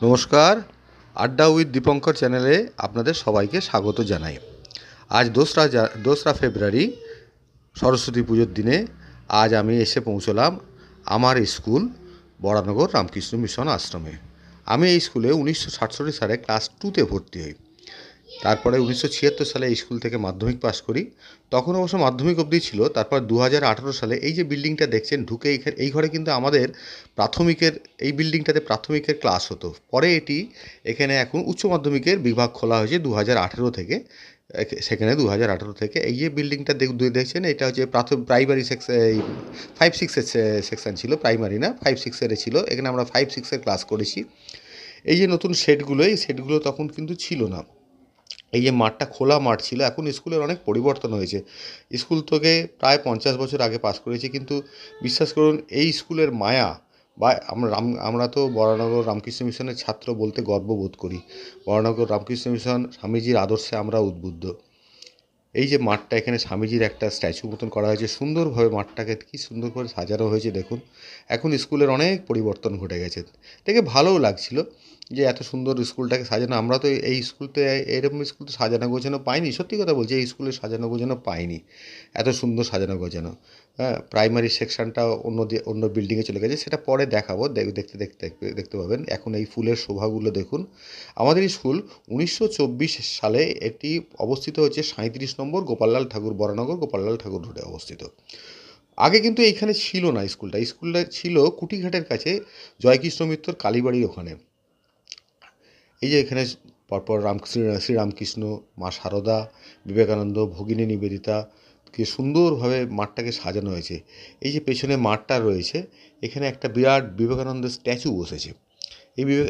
নমস্কার, আড্ডা উইথ দীপঙ্কর চ্যানেলে আপনাদের সবাইকে স্বাগত জানাই। আজ দোসরা ফেব্রুয়ারি সরস্বতী পুজোর দিনে আজ আমি এসে পৌঁছলাম আমার স্কুল বরানগর রামকৃষ্ণ মিশন আশ্রমে। আমি এই স্কুলে 1967 সালে ক্লাস 2তে ভর্তি হই। তারপরে 1976 সালে এই স্কুল থেকে মাধ্যমিক পাশ করি। তখন অবশ্য মাধ্যমিক অবধি ছিল। তারপর 2018 সালে এই যে বিল্ডিংটা দেখছেন ঢুকে এই ঘরে কিন্তু আমাদের প্রাথমিকের এই বিল্ডিংটাতে প্রাথমিকের ক্লাস হতো। পরে এখানে এখন উচ্চ মাধ্যমিকের বিভাগ খোলা হয়েছে 2018 থেকে। সেখানে 2018 থেকে এই যে বিল্ডিংটা দেখছেন এটা হচ্ছে প্রাইমারি সেকশন, এই 5-6 সেকশন ছিল, প্রাইমারি না 5-6 ছিল। এখানে আমরা 5-6 ক্লাস করেছি। এই যে নতুন সেটগুলো, এই সেটগুলো তখন কিন্তু ছিল না। এই যে মাঠটা খোলা মাঠ ছিল, এখন স্কুলের অনেক পরিবর্তন হয়েছে। স্কুল থেকে প্রায় 50 বছর আগে পাস করেছি, কিন্তু বিশ্বাস করুন এই স্কুলের মায়া বা আমরা তো বরানগর রামকৃষ্ণ মিশনের ছাত্র বলতে গর্ববোধ করি। বরানগর রামকৃষ্ণ মিশন স্বামীজির আদর্শে আমরা উদ্বুদ্ধ। এই যে মাঠটা, এখানে স্বামীজির একটা স্ট্যাচু মতন করা হয়েছে, সুন্দরভাবে মাঠটাকে কী সুন্দর করে সাজানো হয়েছে দেখুন। এখন স্কুলের অনেক পরিবর্তন ঘটে গেছে, দেখে ভালোও লাগছিল যে এত সুন্দর স্কুলটাকে সাজানো। আমরা তো এই স্কুলতে এরকম স্কুল তো সাজানো গোছানো পাইনি, সত্যি কথা বলছি, এই স্কুলে সাজানো গোছানো পাইনি, এত সুন্দর সাজানো গোছানো। হ্যাঁ, প্রাইমারি সেকশনটা অন্য বিল্ডিংয়ে চলে গেছে, সেটা পরে দেখাবো, দেখতে পাবেন। এখন এই ফুলের শোভাগুলো দেখুন। আমাদের স্কুল 1924 সালে এটি অবস্থিত হচ্ছে 37 নম্বর গোপাললাল ঠাকুর, বরানগর গোপাললাল ঠাকুর রোডে অবস্থিত। আগে কিন্তু এইখানে ছিল না স্কুলটা ছিল কুটিঘাটের কাছে জয়কৃষ্ণ মিত্রর কালীবাড়ির ওখানে। এই যে এখানে পরপর শ্রীরামকৃষ্ণ, মা শারদা, বিবেকানন্দ, ভগিনী নিবেদিতা, কি সুন্দরভাবে মাঠটাকে সাজানো হয়েছে। এই যে পেছনে মাঠটা রয়েছে, এখানে একটা বিরাট বিবেকানন্দের স্ট্যাচু বসেছে।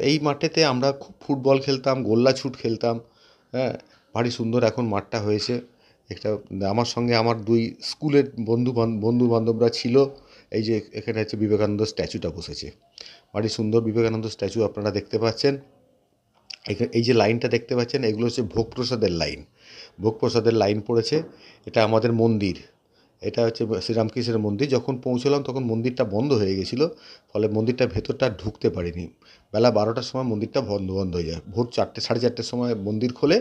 এই মাঠেতে আমরা খুব ফুটবল খেলতাম, গোল্লা ছুট খেলতাম। হ্যাঁ, ভারী সুন্দর এখন মাঠটা হয়েছে। একটা আমার সঙ্গে আমার 2 স্কুলের বন্ধু বান্ধবরা ছিল। এই যে এখানে হচ্ছে বিবেকানন্দ স্ট্যাচুটা বসেছে, ভারী সুন্দর বিবেকানন্দ স্ট্যাচু আপনারা দেখতে পাচ্ছেন। এই যে লাইনটা দেখতে পাচ্ছেন, এগুলো হচ্ছে ভোগ প্রসাদের লাইন। ভোগ প্রসাদের লাইন পড়েছে। এটা আমাদের মন্দির, এটা হচ্ছে শ্রীরামকৃষ্ণের মন্দির। যখন পৌঁছলাম তখন মন্দিরটা বন্ধ হয়ে গেছিলো, ফলে মন্দিরটার ভেতরটা ঢুকতে পারিনি। বেলা 12টার সময় মন্দিরটা বন্ধ হয়ে যায়। ভোর 4টে 4:30টার সময় মন্দির খোলে,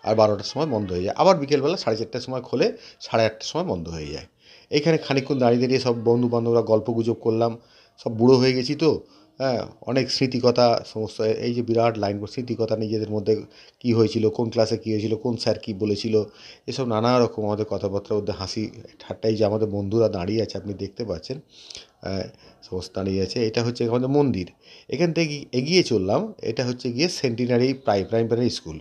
আর 12টার সময় বন্ধ হয়ে যায়। আবার বিকেলবেলা 4:30টার সময় খোলে, 8:30টার সময় বন্ধ হয়ে যায়। এইখানে খানিকক্ষণ দাঁড়িয়ে সব বন্ধু বান্ধবরা গল্প গুজব করলাম। সব বুড়ো হয়ে গেছি তো, হ্যাঁ, অনেক স্মৃতিকথা সমস্ত। এই যে বিরাট লাইন স্মৃতিকথা, নিজেদের মধ্যে কী হয়েছিল, কোন ক্লাসে কী হয়েছিল, কোন স্যার কী বলেছিল, এসব নানা রকম আমাদের কথাবার্তার মধ্যে হাসি ঠাট্টা। এই যে আমাদের বন্ধুরা দাঁড়িয়ে আছে, আপনি দেখতে পাচ্ছেন, সমস্ত দাঁড়িয়ে আছে। এটা হচ্ছে আমাদের মন্দির। এখান থেকে এগিয়ে চললাম, এটা হচ্ছে গিয়ে সেন্টিনারি প্রাইমারি স্কুল।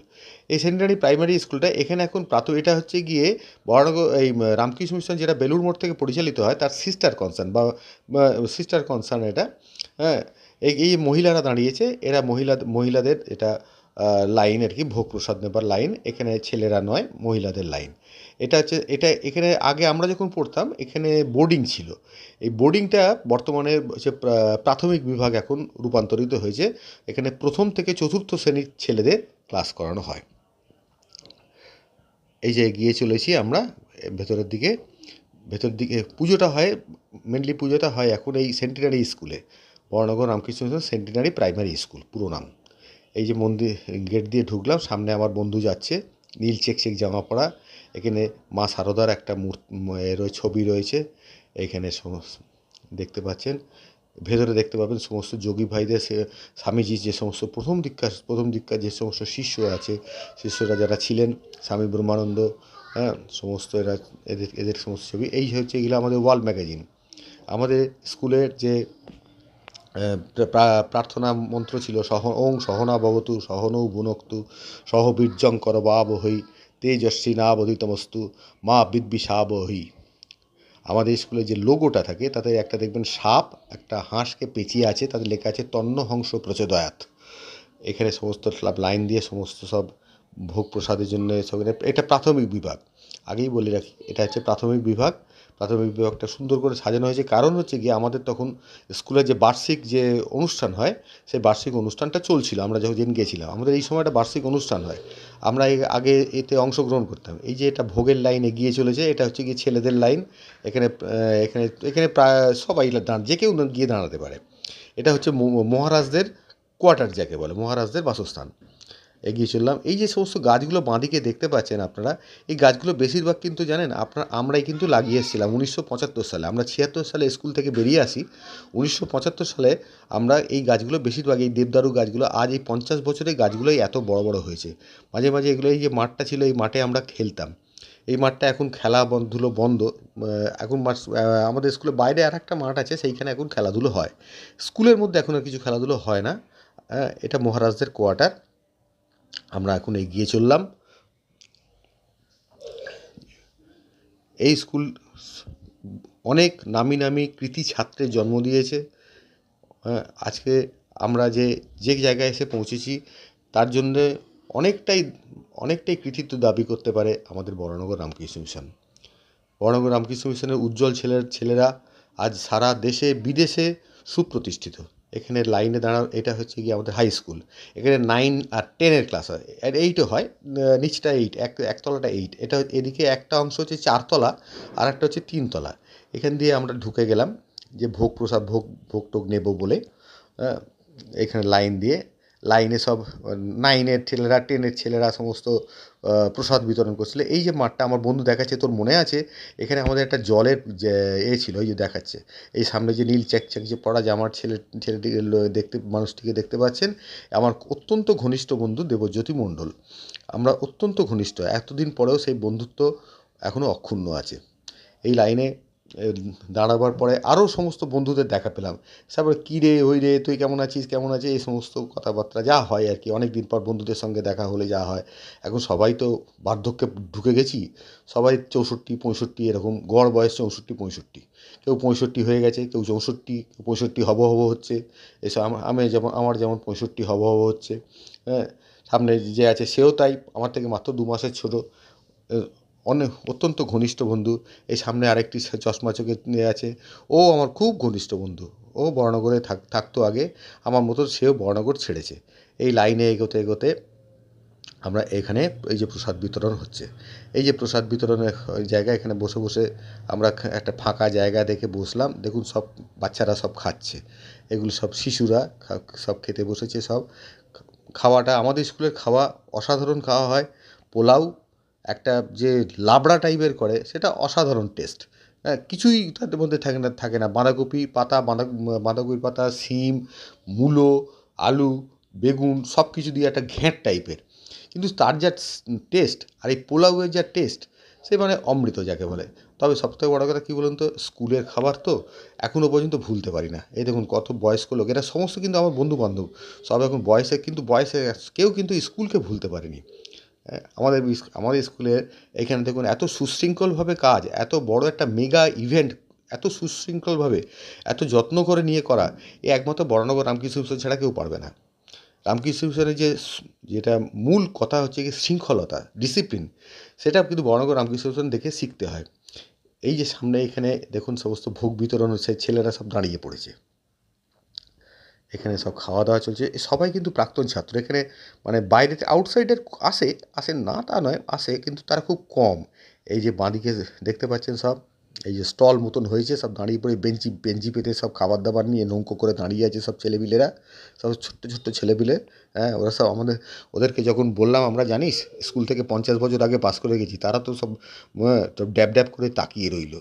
এই সেন্টিনারি প্রাইমারি স্কুলটা এখানে এখন এটা হচ্ছে গিয়ে বরানগর এই রামকৃষ্ণ মিশন, যেটা বেলুড় মঠ থেকে পরিচালিত হয়, তার সিস্টার কনসার্ন সিস্টার কনসার্ন এটা। হ্যাঁ, এই মহিলারা দাঁড়িয়েছে, এরা মহিলাদের এটা লাইন আর কি, ভোগ প্রসাদ নেবার লাইন। এখানে ছেলেরা নয়, মহিলাদের লাইন। এটা এখানে আগে আমরা যখন পড়তাম এখানে বোর্ডিং ছিল। এই বোর্ডিংটা বর্তমানে হচ্ছে প্রাথমিক বিভাগ এখন রূপান্তরিত হয়েছে। এখানে 1ম থেকে 4র্থ শ্রেণীর ছেলেদের ক্লাস করানো হয়। এই যে এগিয়ে চলেছি আমরা ভেতরের দিকে। পুজোটা হয়, মেনলি পুজোটা হয় এখন এই সেন্টিনারি স্কুলে, Baranagar Ramakrishna mission centenary primary school পুরো নাম। এই যে মন্দির গেট দিয়ে ঢুকলাম, সামনে আমার বন্ধু যাচ্ছে, নীল চেক জামা পরা। এখানে মা শারদার একটা ছবি রয়েছে। এইখানে দেখতে পাচ্ছেন। ভেতরে দেখতে পাবেন সমস্ত যোগী ভাইদের, স্বামীজির যে সমস্ত প্রথম দীক্ষার যে সমস্ত শিষ্যরা যারা ছিলেন, স্বামী ব্রহ্মানন্দ, হ্যাঁ, সমস্ত এদের সমস্ত ছবি। এই হচ্ছে এগুলো আমাদের ওয়াল ম্যাগাজিন। আমাদের স্কুলের যে প্রার্থনা মন্ত্র ছিল, ওং সহনা ভবতু সহনৌ ভুনক্তু সহ বীর্যঙ্কর বাবহৈ তেজস্বী নাবধিতমস্তু মা বিদ্বিষাবহৈ। আমাদের স্কুলে যে লোগোটা থাকে তাতে একটা দেখবেন সাপ একটা হাঁসকে পেঁচিয়ে আছে, তাতে লেখা আছে তন্ন হংস প্রচোদয়াৎ। এখানে সমস্ত লাইন দিয়ে সমস্ত সব ভোগ প্রসাদের জন্য সব। এটা প্রাথমিক বিভাগ, আগেই বলে রাখি, এটা হচ্ছে প্রাথমিক বিভাগ। প্রাথমিক বিভাগটা সুন্দর করে সাজানো হয়েছে, কারণ হচ্ছে গিয়ে আমাদের তখন স্কুলের যে বার্ষিক যে অনুষ্ঠান হয়, সেই বার্ষিক অনুষ্ঠানটা চলছিল। আমরা যখন গেছিলাম, আমাদের এই সময়টা বার্ষিক অনুষ্ঠান হয়, আমরা আগে এতে অংশগ্রহণ করতাম। এই যে এটা ভোগের লাইন এগিয়ে চলেছে, এটা হচ্ছে গিয়ে ছেলেদের লাইন। এখানে এখানে এখানে প্রায় সবাই যে কেউ গিয়ে দাঁড়াতে পারে। এটা হচ্ছে মহারাজদের কোয়ার্টার যাকে বলে, মহারাজদের বাসস্থান। এগিয়ে চললাম। এই যে সমস্ত গাছগুলো বাঁদিকে দেখতে পাচ্ছেন আপনারা, এই গাছগুলো বেশিরভাগ কিন্তু জানেন আমরাই কিন্তু লাগিয়ে এসেছিলাম 1975 সালে। আমরা 76 সালে স্কুল থেকে বেরিয়ে আসি। 1975 সালে আমরা এই গাছগুলো বেশিরভাগ, এই দেবদারু গাছগুলো আজ এই 50 বছরে গাছগুলোই এত বড় বড় হয়েছে। মাঝে মাঝে এগুলো, এই যে মাঠটা ছিল, এই মাঠে আমরা খেলতাম। এই মাঠটা এখন খেলাধুলো বন্ধ। এখন আমাদের স্কুলের বাইরে আর একটা মাঠ আছে, সেইখানে এখন খেলাধুলো হয়। স্কুলের মধ্যে এখন আর কিছু খেলাধুলো হয় না। এটা মহারাজদের কোয়ার্টার। আমরা এখন এগিয়ে চললাম। এই স্কুল অনেক নামি নামি কৃতি ছাত্রের জন্ম দিয়েছে। আজকে আমরা যে যে জায়গায় এসে পৌঁছেছি, তার জন্যে অনেকটাই অনেকটাই কৃতিত্ব দাবি করতে পারে আমাদের বরানগর রামকৃষ্ণ মিশন। বরানগর রামকৃষ্ণ মিশনের উজ্জ্বল ছেলেরা আজ সারা দেশে বিদেশে সুপ্রতিষ্ঠিত। এখানে লাইনে এটা হচ্ছে গিয়ে আমাদের হাই স্কুল। এখানে 9 আর 10-এর ক্লাস হয়, আর 8ও হয়। নিচটা 8, একতলাটা 8। এটা এদিকে একটা অংশ হচ্ছে 4 তলা, আর একটা হচ্ছে 3 তলা। এখান দিয়ে আমরা ঢুকে গেলাম যে ভোগ প্রসাদ ভোগ টোগ নেব বলে। এখানে লাইনে সব 9-এর ছেলেরা, 10-এর ছেলেরা সমস্ত প্রসাদ বিতরণ করছিল। এই যে মাঠটা আমার বন্ধু দেখাচ্ছে, তোর মনে আছে এখানে আমাদের একটা জলের যে ছিল, ওই যে দেখাচ্ছে এই সামনে যে নীল চেকচেক যে পড়া জামার ছেলেটিকে মানুষটিকে দেখতে পাচ্ছেন, আমার অত্যন্ত ঘনিষ্ঠ বন্ধু দেবজ্যোতি মণ্ডল। আমরা অত্যন্ত ঘনিষ্ঠ, এতদিন পরেও সেই বন্ধুত্ব এখনও অক্ষুণ্ণ আছে। এই লাইনে দাঁড়াবার পরে আরও সমস্ত বন্ধুদের দেখা পেলাম। তারপরে কী রে, ওই রে, তুই কেমন আছিস, কেমন আছিস, এই সমস্ত কথাবার্তা যা হয় আর কি, অনেক দিন পর বন্ধুদের সঙ্গে দেখা হলে যা হয়। এখন সবাই তো বার্ধক্যে ঢুকে গেছি, সবাই 64, 65 এরকম, গড় বয়স 64, 65। কেউ 65 হয়ে গেছে, কেউ 64, 65 হব হচ্ছে। এসব আমার যেমন 65 হব হচ্ছে। হ্যাঁ, সামনে যে আছে সেও তাই, আমার থেকে মাত্র 2 মাসের ছোটো। অত্যন্ত ঘনিষ্ঠ বন্ধু। এই সামনে আরেকটি চশমা চোখে আছে, ও আমার খুব ঘনিষ্ঠ বন্ধু। ও বরানগরে থাকতো আগে আমার মতো, সেও বরানগর ছেড়েছে। এই লাইনে এগোতে এগোতে আমরা এখানে, এই যে প্রসাদ বিতরণ হচ্ছে, এই যে প্রসাদ বিতরণের জায়গা, এখানে বসে বসে আমরা একটা ফাঁকা জায়গা দেখে বসলাম। দেখুন সব বাচ্চারা সব খাচ্ছে, এগুলো সব শিশুরা সব খেতে বসেছে। সব খাওয়াটা, আমাদের স্কুলের খাওয়া অসাধারণ খাওয়া হয়। পোলাও একটা যে লাবড়া টাইপের করে, সেটা অসাধারণ টেস্ট। হ্যাঁ, কিছুই তাদের মধ্যে থাকে না। বাঁধাকপির পাতা, শিম, মূলো, আলু, বেগুন সব কিছু দিয়ে একটা ঘ্যাঁট টাইপের, কিন্তু তার যা টেস্ট, আর এই পোলাওয়ের যা টেস্ট, সে মানে অমৃত যাকে বলে। তবে সবথেকে বড় কথা কী বলুন তো, স্কুলের খাবার তো এখনও পর্যন্ত ভুলতে পারি না। এই দেখুন কত বয়স্ক লোক, এরা সমস্ত কিন্তু আমার বন্ধুবান্ধব, সব এখন বয়সে কেউ কিন্তু স্কুলকে ভুলতে পারেনি। আমাদের স্কুলের এখানে দেখুন এত সুশৃঙ্খলভাবে কাজ, এত বড় একটা মেগা ইভেন্ট এত সুশৃঙ্খলভাবে, এত যত্ন করে নিয়ে করা, এ একমাত্র বরানগর রামকৃষ্ণ মিশন ছাড়া কেউ পারবে না। রামকৃষ্ণ মিশনের যেটা মূল কথা হচ্ছে কি শৃঙ্খলতা, ডিসিপ্লিন, সেটা কিন্তু বরানগর রামকৃষ্ণ মিশন দেখে শিখতে হয়। এই যে সামনে এখানে দেখুন সমস্ত ভোগ বিতরণ হচ্ছে, ছেলেরা সব দাঁড়িয়ে পড়েছে, এখানে সব খাওয়া দাওয়া চলছে। সবাই কিন্তু প্রাক্তন ছাত্র এখানে, মানে বাইরে আউটসাইডের আসে না তা নয়, আসে, কিন্তু তারা খুব কম। এই যে বাঁদিকে দেখতে পাচ্ছেন সব, এই যে স্টল মতন হয়েছে, সব দাঁড়িয়ে পড়ে বেঞ্চি পেতে সব খাবার দাবার নিয়ে নৌকো করে দাঁড়িয়ে আছে সব ছেলেপিলেরা, সব ছোট্ট ছোট্ট ছেলেপিলে। হ্যাঁ, ওরা সব ওদেরকে যখন বললাম আমরা জানিস স্কুল থেকে 50 বছর আগে পাস করে গেছি, তারা তো সব ড্যাব ড্যাব করে তাকিয়ে রইল।